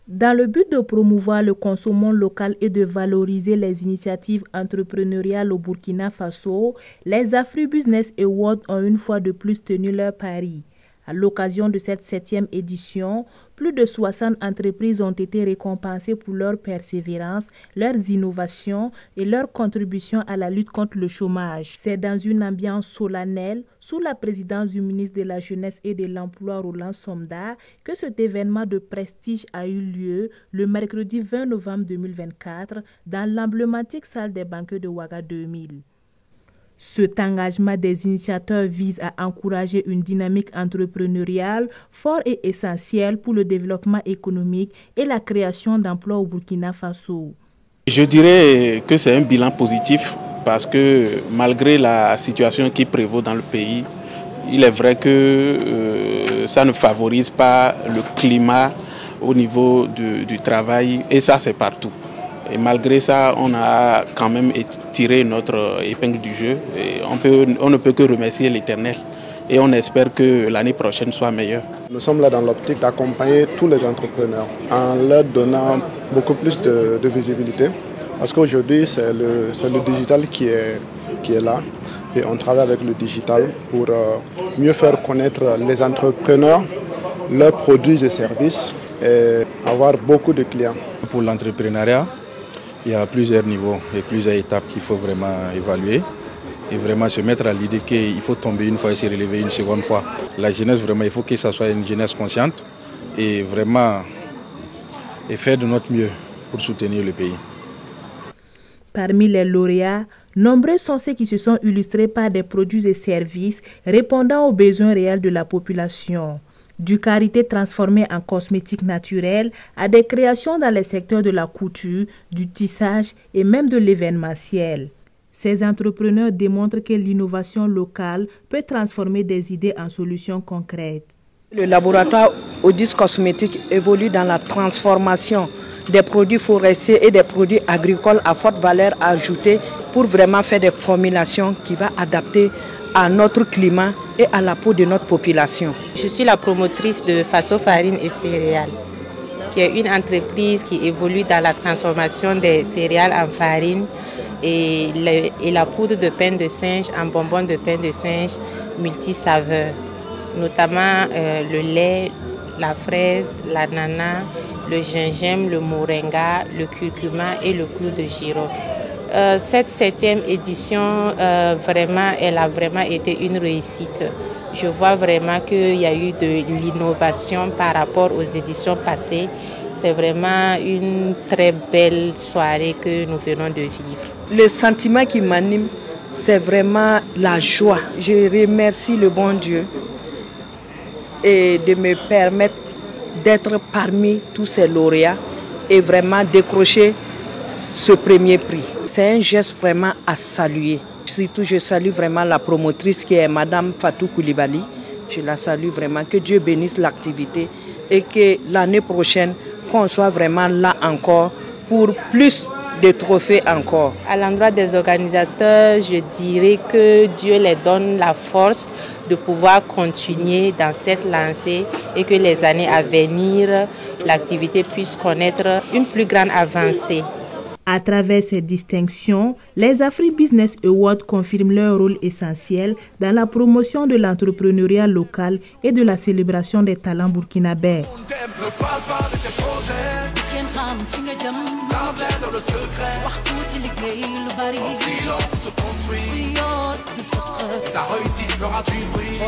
Dans le but de promouvoir le consommation local et de valoriser les initiatives entrepreneuriales au Burkina Faso, les Afri-Business Awards ont une fois de plus tenu leur pari. À l'occasion de cette 7e édition, plus de 60 entreprises ont été récompensées pour leur persévérance, leurs innovations et leur contribution à la lutte contre le chômage. C'est dans une ambiance solennelle, sous la présidence du ministre de la Jeunesse et de l'Emploi Roland Somda, que cet événement de prestige a eu lieu le mercredi 20 novembre 2024 dans l'emblématique salle des banquets de Ouaga 2000. Cet engagement des initiateurs vise à encourager une dynamique entrepreneuriale forte et essentielle pour le développement économique et la création d'emplois au Burkina Faso. Je dirais que c'est un bilan positif parce que malgré la situation qui prévaut dans le pays, il est vrai que ça ne favorise pas le climat au niveau du travail et ça c'est partout. Et malgré ça, on a quand même tiré notre épingle du jeu. Et on ne peut que remercier l'Éternel. Et on espère que l'année prochaine soit meilleure. Nous sommes là dans l'optique d'accompagner tous les entrepreneurs en leur donnant beaucoup plus de visibilité. Parce qu'aujourd'hui, c'est le digital qui est là. Et on travaille avec le digital pour mieux faire connaître les entrepreneurs, leurs produits et services et avoir beaucoup de clients. Pour l'entrepreneuriat, il y a plusieurs niveaux et plusieurs étapes qu'il faut vraiment évaluer et vraiment se mettre à l'idée qu'il faut tomber une fois et se relever une seconde fois. La jeunesse, vraiment, il faut que ça soit une jeunesse consciente et vraiment faire de notre mieux pour soutenir le pays. Parmi les lauréats, nombreux sont ceux qui se sont illustrés par des produits et services répondant aux besoins réels de la population. Du karité transformé en cosmétiques naturels à des créations dans les secteurs de la couture, du tissage et même de l'événementiel. Ces entrepreneurs démontrent que l'innovation locale peut transformer des idées en solutions concrètes. Le laboratoire Odis Cosmétiques évolue dans la transformation des produits forestiers et des produits agricoles à forte valeur ajoutée pour vraiment faire des formulations qui vont adapter à notre climat et à la peau de notre population. Je suis la promotrice de Faso Farine et Céréales, qui est une entreprise qui évolue dans la transformation des céréales en farine et la poudre de pain de singe en bonbons de pain de singe multisaveurs, notamment le lait, la fraise, l'ananas, le gingembre, le moringa, le curcuma et le clou de girofle. Cette 7e édition, elle a vraiment été une réussite. Je vois vraiment qu'il y a eu de l'innovation par rapport aux éditions passées. C'est vraiment une très belle soirée que nous venons de vivre. Le sentiment qui m'anime, c'est vraiment la joie. Je remercie le bon Dieu et de me permettre d'être parmi tous ces lauréats et vraiment décrocher ce premier prix. C'est un geste vraiment à saluer. Surtout, je salue vraiment la promotrice qui est Madame Fatou Koulibaly. Je la salue vraiment. Que Dieu bénisse l'activité et que l'année prochaine, qu'on soit vraiment là encore pour plus de trophées encore. À l'endroit des organisateurs, je dirais que Dieu les donne la force de pouvoir continuer dans cette lancée et que les années à venir, l'activité puisse connaître une plus grande avancée. À travers ces distinctions, les Afri-Business Awards confirment leur rôle essentiel dans la promotion de l'entrepreneuriat local et de la célébration des talents burkinabés. Ta réussite fera du bruit.